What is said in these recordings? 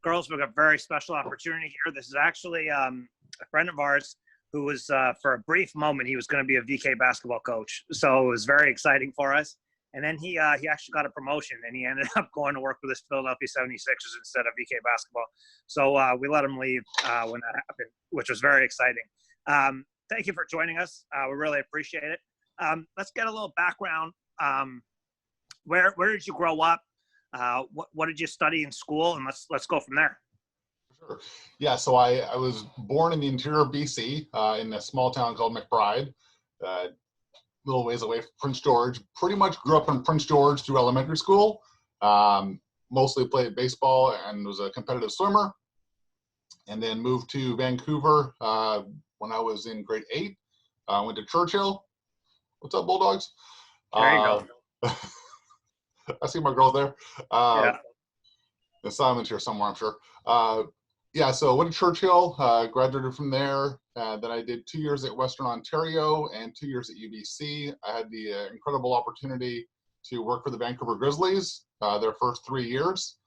Girls, we've got a very special opportunity here. This is actually a friend of ours who was, for a brief moment, he was going to be a VK basketball coach. So it was very exciting for us. And then he actually got a promotion, and he ended up going to work with the Philadelphia 76ers instead of VK basketball. So we let him leave when that happened, which was very exciting. Thank you for joining us. We really appreciate it. Let's get a little background. Where did you grow up? What did you study in school? And let's go from there. Sure. Yeah, so I was born in the interior of BC in a small town called McBride, little ways away from Prince George. Pretty much grew up in Prince George through elementary school. Mostly played baseball and was a competitive swimmer. And then moved to Vancouver when I was in grade 8. Went to Churchill. What's up, Bulldogs? There you go. I see my girls there. Yeah. Simon's here somewhere, I'm sure. Yeah, so went to Churchill, graduated from there. Then I did 2 years at Western Ontario and 2 years at UBC. I had the incredible opportunity to work for the Vancouver Grizzlies their first 3 years.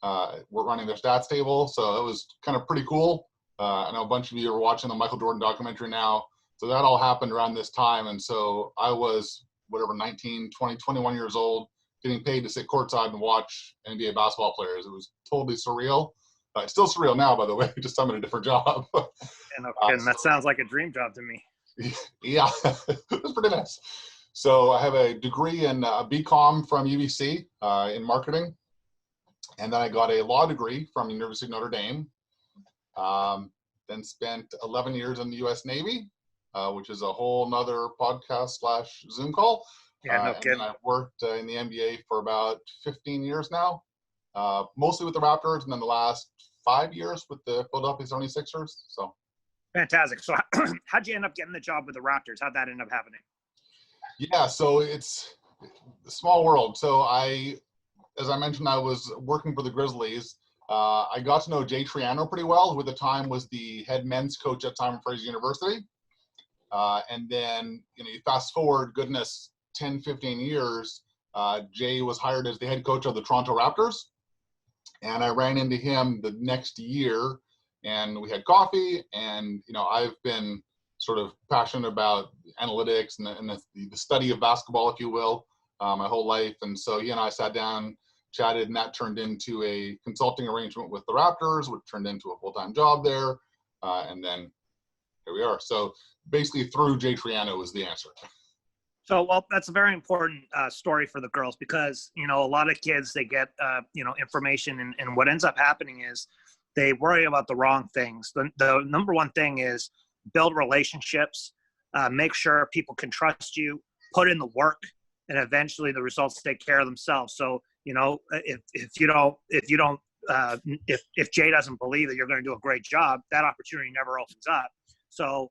We're running their stats table, so it was kind of pretty cool. I know a bunch of you are watching the Michael Jordan documentary now. So that all happened around this time. And so I was, 19, 20, 21 years old, getting paid to sit courtside and watch NBA basketball players. It was totally surreal. It's still surreal now, by the way, just I'm in a different job. And that sounds like a dream job to me. Yeah, it was pretty nice. So I have a degree in BCom from UBC in marketing. And then I got a law degree from University of Notre Dame. Then spent 11 years in the U.S. Navy, which is a whole nother podcast / Zoom call. Yeah, no kidding. And I've worked in the NBA for about 15 years now, mostly with the Raptors, and then the last 5 years with the Philadelphia 76ers. So fantastic. So how'd you end up getting the job with the Raptors? How'd that end up happening? Yeah, so it's a small world. So as I mentioned, I was working for the Grizzlies. I got to know Jay Triano pretty well, who at the time was the head men's coach at Simon Fraser University. And then, you fast forward, goodness, 10, 15 years, Jay was hired as the head coach of the Toronto Raptors. And I ran into him the next year, and we had coffee. And, I've been sort of passionate about analytics and the study of basketball, if you will, my whole life. And so he and I sat down, chatted, and that turned into a consulting arrangement with the Raptors, which turned into a full-time job there. And then here we are. So basically through Jay Triano is the answer. So, well, that's a very important story for the girls because, a lot of kids, they get, information and what ends up happening is they worry about the wrong things. The number one thing is build relationships, make sure people can trust you, put in the work, and eventually the results take care of themselves. So, if Jay doesn't believe that you're going to do a great job, that opportunity never opens up. So,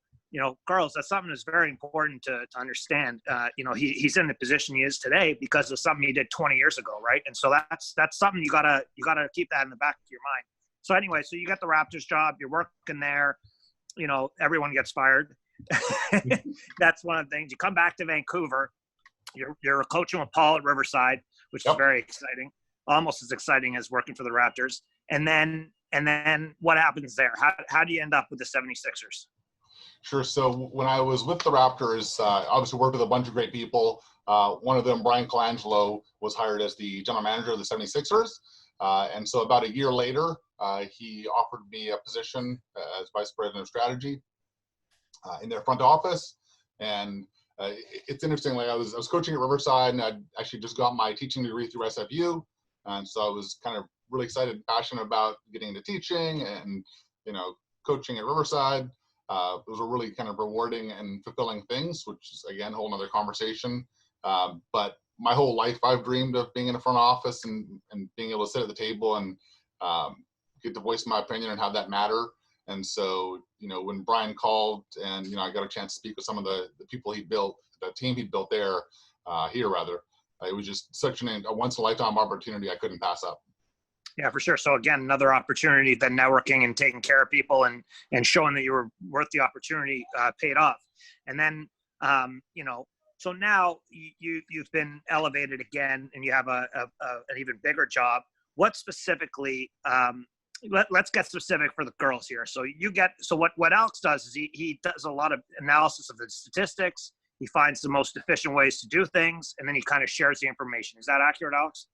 girls, that's something that's very important to understand. He's in the position he is today because of something he did 20 years ago, right? And so that's something you gotta keep that in the back of your mind. So anyway, so you got the Raptors job, you're working there, everyone gets fired. That's one of the things. You come back to Vancouver, you're coaching with Paul at Riverside, which is very exciting, almost as exciting as working for the Raptors. And then what happens there? How do you end up with the 76ers? Sure. So when I was with the Raptors, obviously worked with a bunch of great people. One of them, Brian Colangelo, was hired as the general manager of the 76ers. And so about a year later, he offered me a position as vice president of strategy in their front office. And it's interesting, like I was coaching at Riverside, and I'd actually just got my teaching degree through SFU. And so I was kind of really excited and passionate about getting into teaching and, coaching at Riverside. Those were really kind of rewarding and fulfilling things, which is, again, a whole nother conversation. But my whole life, I've dreamed of being in a front office and being able to sit at the table and get to voice my opinion and have that matter. And so, when Brian called and, I got a chance to speak with some of the people he built, the team he built there, it was just such a once-in-a-lifetime opportunity I couldn't pass up. Yeah, for sure. So again, another opportunity that networking and taking care of people and showing that you were worth the opportunity paid off. And then, So now you've been elevated again, and you have an even bigger job. What specifically? Let's get specific for the girls here. So what Alex does is he does a lot of analysis of the statistics. He finds the most efficient ways to do things, and then he kind of shares the information. Is that accurate, Alex?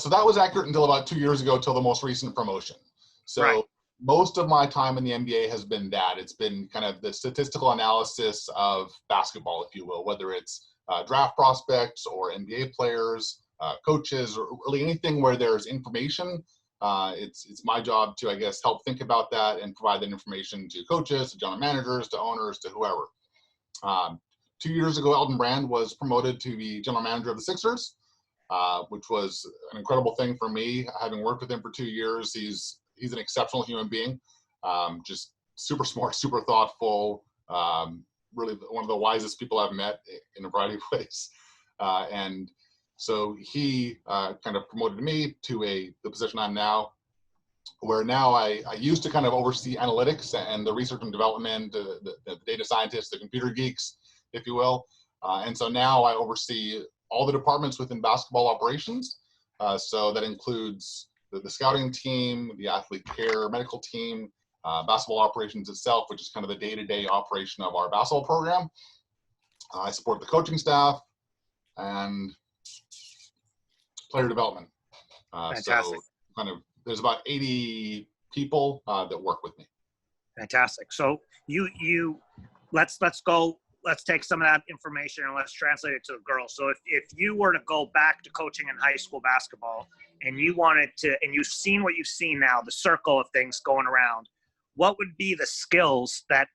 So that was accurate until about 2 years ago, till the most recent promotion. So right. Most of my time in the NBA has been that. It's been kind of the statistical analysis of basketball, if you will, whether it's draft prospects or NBA players, coaches, or really anything where there's information. It's my job to, I guess, help think about that and provide that information to coaches, to general managers, to owners, to whoever. 2 years ago, Elton Brand was promoted to be general manager of the Sixers, which was an incredible thing for me. Having worked with him for 2 years, he's an exceptional human being, just super smart, super thoughtful, really one of the wisest people I've met in a variety of ways. And so he kind of promoted me to the position I'm now, where now I used to kind of oversee analytics and the research and development, the data scientists, the computer geeks, if you will. And so now I oversee all the departments within basketball operations. So that includes the scouting team, the athlete care medical team, basketball operations itself, which is kind of the day-to-day operation of our basketball program. I support the coaching staff and player development. Fantastic. So kind of there's about 80 people that work with me. Fantastic. So let's take some of that information and let's translate it to the girls. So if you were to go back to coaching in high school basketball and you wanted to, and you've seen what you've seen now, the circle of things going around, what would be the skills that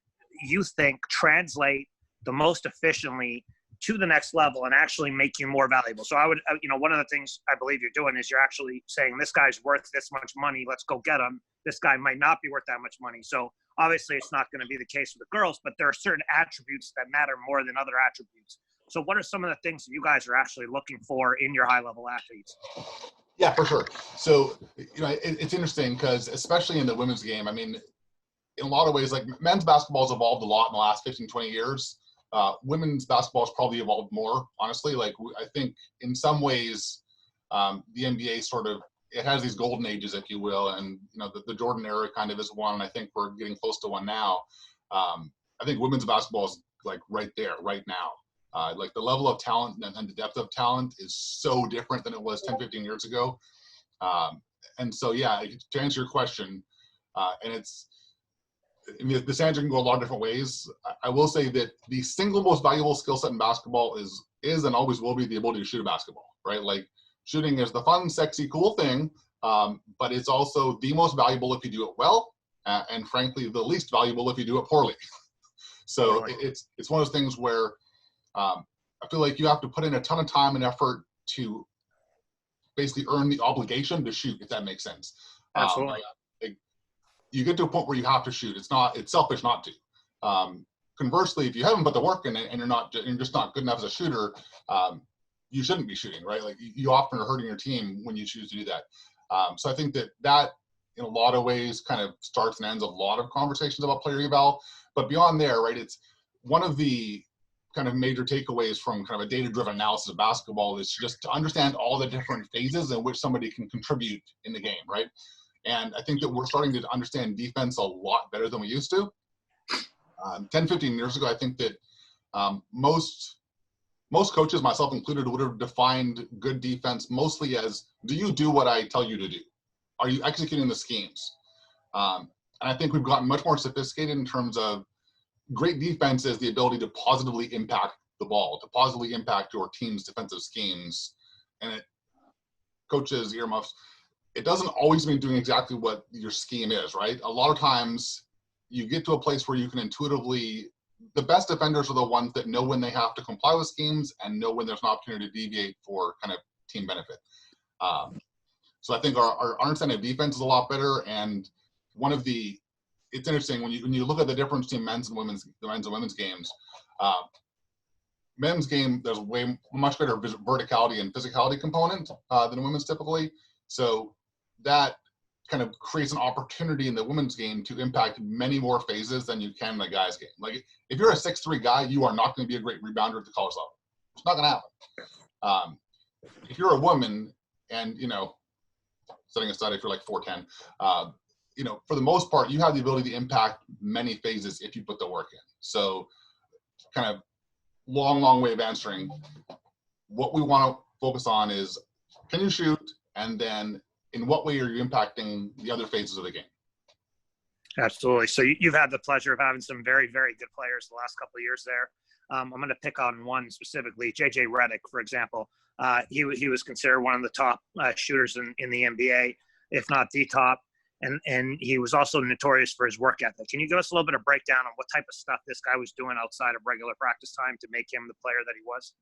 you think translate the most efficiently to the next level and actually make you more valuable? So one of the things I believe you're doing is you're actually saying, this guy's worth this much money, let's go get him. This guy might not be worth that much money. So obviously it's not going to be the case with the girls, but there are certain attributes that matter more than other attributes. So what are some of the things that you guys are actually looking for in your high level athletes? Yeah, for sure. So, it's interesting because especially in the women's game, I mean, in a lot of ways, like men's basketball has evolved a lot in the last 15, 20 years. Women's basketball has probably evolved more, honestly. Like, I think in some ways, the NBA it has these golden ages, if you will, and the Jordan era kind of is one, and I think we're getting close to one now. I think women's basketball is like right there, right now. Like the level of talent and the depth of talent is so different than it was 10, 15 years ago. And so, yeah, to answer your question, and this answer can go a lot of different ways. I will say that the single most valuable skill set in basketball is and always will be the ability to shoot a basketball, right? Like, shooting is the fun, sexy, cool thing, but it's also the most valuable if you do it well, and frankly, the least valuable if you do it poorly. So it's one of those things where I feel like you have to put in a ton of time and effort to basically earn the obligation to shoot, if that makes sense. Absolutely. You get to a point where you have to shoot. It's selfish not to. Conversely, if you haven't put the work in it and you're just not good enough as a shooter, you shouldn't be shooting, right? Like, you often are hurting your team when you choose to do that. So I think that in a lot of ways kind of starts and ends a lot of conversations about player eval. But beyond there, right, it's one of the kind of major takeaways from kind of a data-driven analysis of basketball is just to understand all the different phases in which somebody can contribute in the game, right? And I think that we're starting to understand defense a lot better than we used to. 10, 15 years ago, I think that most coaches, myself included, would have defined good defense mostly as, do you do what I tell you to do? Are you executing the schemes? And I think we've gotten much more sophisticated in terms of great defense is the ability to positively impact the ball, to positively impact your team's defensive schemes. And coaches, earmuffs, it doesn't always mean doing exactly what your scheme is, right? A lot of times you get to a place where you can intuitively, the best defenders are the ones that know when they have to comply with schemes and know when there's an opportunity to deviate for kind of team benefit. So I think our understanding of defense is a lot better. And it's interesting when you look at the difference between the men's and women's games. Men's game, there's much greater verticality and physicality component than women's typically. So that kind of creates an opportunity in the women's game to impact many more phases than you can in the guys' game. Like, if you're a 6'3" guy, you are not going to be a great rebounder at the college level. It's not going to happen. If you're a woman and, setting aside if you're like 4'10", for the most part, you have the ability to impact many phases if you put the work in. So kind of long way of answering. What we want to focus on is, can you shoot? And then in what way are you impacting the other phases of the game? Absolutely. So you've had the pleasure of having some very, very good players the last couple of years there. I'm going to pick on one specifically, JJ Redick, for example. He was considered one of the top shooters in the NBA, if not the top. And he was also notorious for his work ethic. Can you give us a little bit of breakdown on what type of stuff this guy was doing outside of regular practice time to make him the player that he was?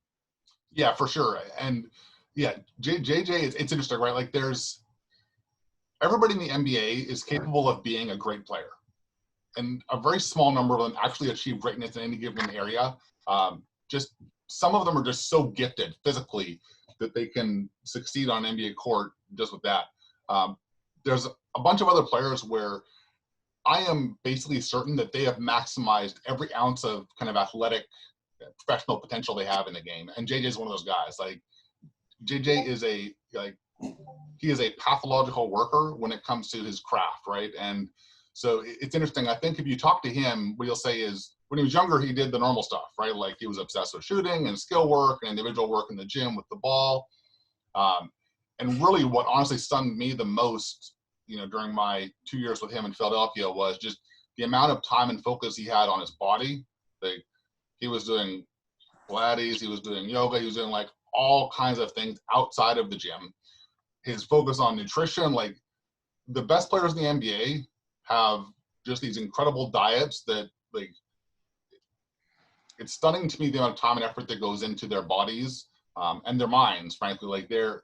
Yeah, for sure. And yeah, JJ, it's interesting, right? Like everybody in the NBA is capable of being a great player. And a very small number of them actually achieve greatness in any given area. Just some of them are just so gifted physically that they can succeed on an NBA court just with that. There's a bunch of other players where I am basically certain that they have maximized every ounce of kind of athletic professional potential they have in the game. And JJ is one of those guys. Like JJ is he is a pathological worker when it comes to his craft, right? And so it's interesting. I think if you talk to him, what he'll say is when he was younger, he did the normal stuff, right? Like he was obsessed with shooting and skill work and individual work in the gym with the ball. And really what honestly stunned me the most, during my 2 years with him in Philadelphia was just the amount of time and focus he had on his body. Like he was doing Pilates, he was doing yoga, he was doing like all kinds of things outside of the gym. His focus on nutrition, like the best players in the NBA have just these incredible diets that like, it's stunning to me the amount of time and effort that goes into their bodies and their minds, frankly. Like they're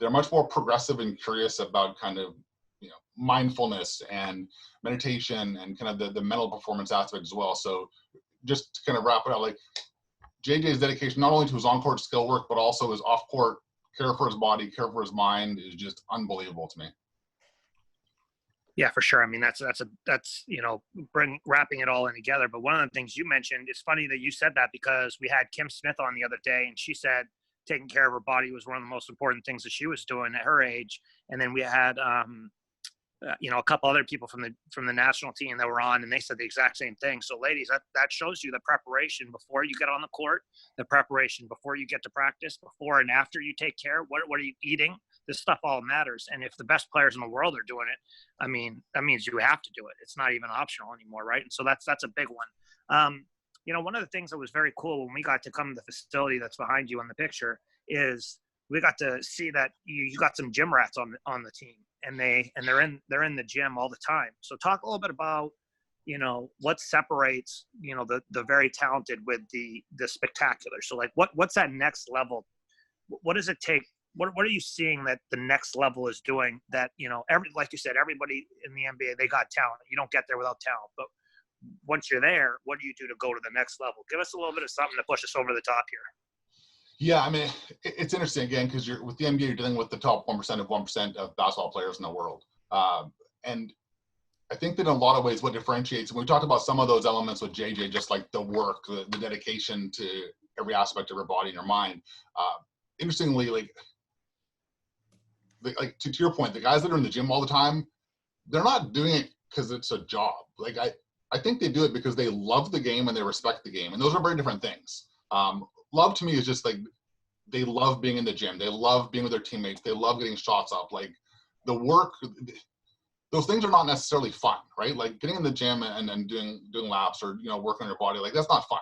much more progressive and curious about kind of, mindfulness and meditation and kind of the mental performance aspect as well. So just to kind of wrap it up, like JJ's dedication, not only to his on-court skill work, but also his off-court care for his body, care for his mind is just unbelievable to me. Yeah, for sure. I mean, that's wrapping it all in together. But one of the things you mentioned, it's funny that you said that because we had Kim Smith on the other day and she said taking care of her body was one of the most important things that she was doing at her age. And then we had, a couple other people from the national team that were on, and they said the exact same thing. So ladies, that shows you the preparation before you get on the court, the preparation before you get to practice, before and after you take care. What are you eating? This stuff all matters. And if the best players in the world are doing it, I mean, that means you have to do it. It's not even optional anymore, right? And so that's a big one. One of the things that was very cool when we got to come to the facility that's behind you on the picture is we got to see that you got some gym rats on the team, and they're in the gym all the time. So talk a little bit about, what separates, the very talented with the spectacular. So like what's that next level? What does it take? What are you seeing that the next level is doing that, like you said, everybody in the NBA, they got talent. You don't get there without talent, but once you're there, what do you do to go to the next level? Give us a little bit of something to push us over the top here. Yeah, I mean, it's interesting again, because you're with the NBA, you're dealing with the top 1% of 1% of basketball players in the world. And I think that in a lot of ways what differentiates, and we talked about some of those elements with JJ, just like the work, the dedication to every aspect of her body and her mind. Interestingly, like to your point, the guys that are in the gym all the time, they're not doing it because it's a job. Like I think they do it because they love the game and they respect the game. And those are very different things. Love to me is just like, they love being in the gym. They love being with their teammates. They love getting shots up. Like the work, those things are not necessarily fun, right? Like getting in the gym and doing laps or, working on your body, like that's not fun.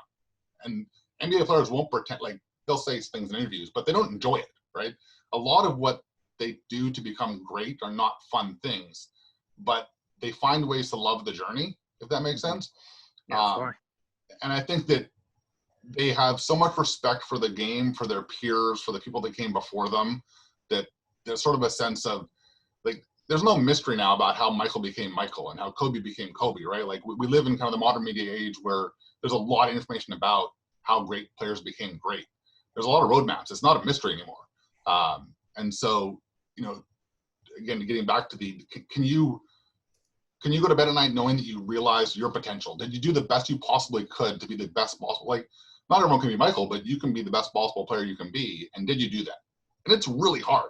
And NBA players won't pretend, like they'll say things in interviews, but they don't enjoy it, right? A lot of what they do to become great are not fun things, but they find ways to love the journey, if that makes sense. Yeah, and I think that they have so much respect for the game, for their peers, for the people that came before them, that there's sort of a sense of like, there's no mystery now about how Michael became Michael and how Kobe became Kobe, right? Like we live in kind of the modern media age where there's a lot of information about how great players became great. There's a lot of roadmaps. It's not a mystery anymore. And so, again, getting back to can you go to bed at night knowing that you realize your potential? Did you do the best you possibly could to be the best possible? Like not everyone can be Michael, but you can be the best basketball player you can be. And did you do that? And it's really hard.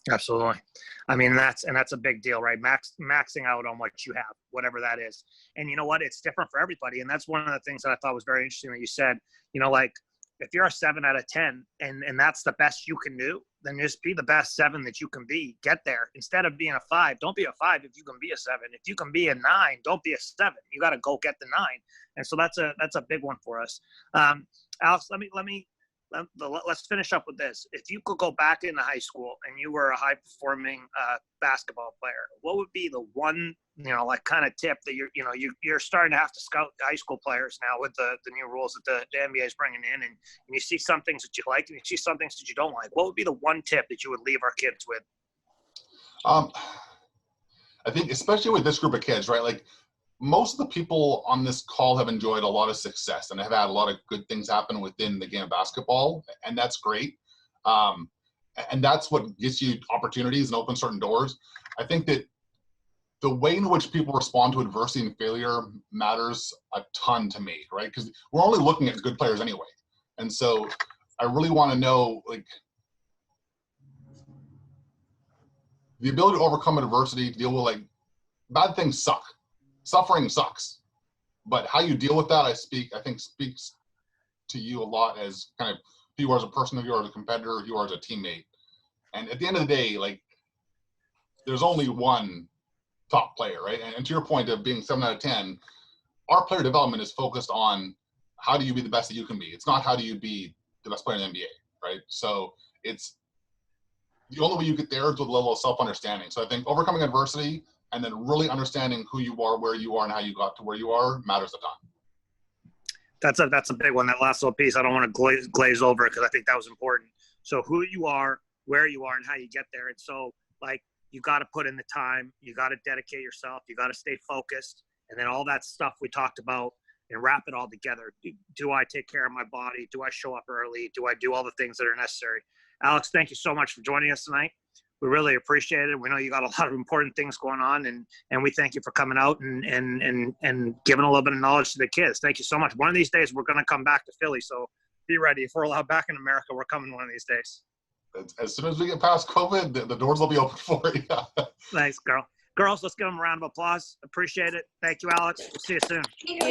Absolutely. I mean, that's a big deal, right? Maxing out on what you have, whatever that is. And you know what? It's different for everybody. And that's one of the things that I thought was very interesting that you said, you know, like if you're a 7 out of 10 and that's the best you can do, then just be the best 7 that you can be. Get there. Instead of being a 5, don't be a 5 if you can be a 7. If you can be a 9, don't be a 7. You got to go get the 9. And so that's a big one for us. Alex, let's finish up with this. If you could go back into high school and you were a high-performing basketball player, what would be the one, you know, like kind of tip that you're starting to have to scout high school players now with the new rules that the NBA is bringing in, and you see some things that you like and you see some things that you don't like. What would be the one tip that you would leave our kids with? I think especially with this group of kids, right? Like most of the people on this call have enjoyed a lot of success and have had a lot of good things happen within the game of basketball, and that's great. And that's what gets you opportunities and opens certain doors. I think that the way in which people respond to adversity and failure matters a ton to me, right? Because we're only looking at good players anyway. And so I really want to know, like, the ability to overcome adversity, deal with, like, bad things suck. Suffering sucks. But how you deal with that, I think speaks to you a lot as kind of who you are as a person, who you are as a competitor, who you are as a teammate. And at the end of the day, like, there's only one top player, right? And to your point of being 7 out of 10, our player development is focused on how do you be the best that you can be. It's not how do you be the best player in the NBA, right? So it's the only way you get there is with a level of self-understanding. So I think overcoming adversity and then really understanding who you are, where you are, and how you got to where you are matters a ton. That's a big one. That last little piece, I don't want to glaze over it because I think that was important. So who you are, where you are, and how you get there. And so, like, you got to put in the time. You got to dedicate yourself. You got to stay focused. And then all that stuff we talked about and wrap it all together. Do I take care of my body? Do I show up early? Do I do all the things that are necessary? Alex, thank you so much for joining us tonight. We really appreciate it. We know you got a lot of important things going on, and we thank you for coming out and giving a little bit of knowledge to the kids. Thank you so much. One of these days, we're going to come back to Philly, so be ready. If we're allowed back in America, we're coming one of these days. As soon as we get past COVID, the doors will be open for you. Thanks, girls. Let's give them a round of applause. Appreciate it. Thank you, Alex. We'll see you soon. Thank you.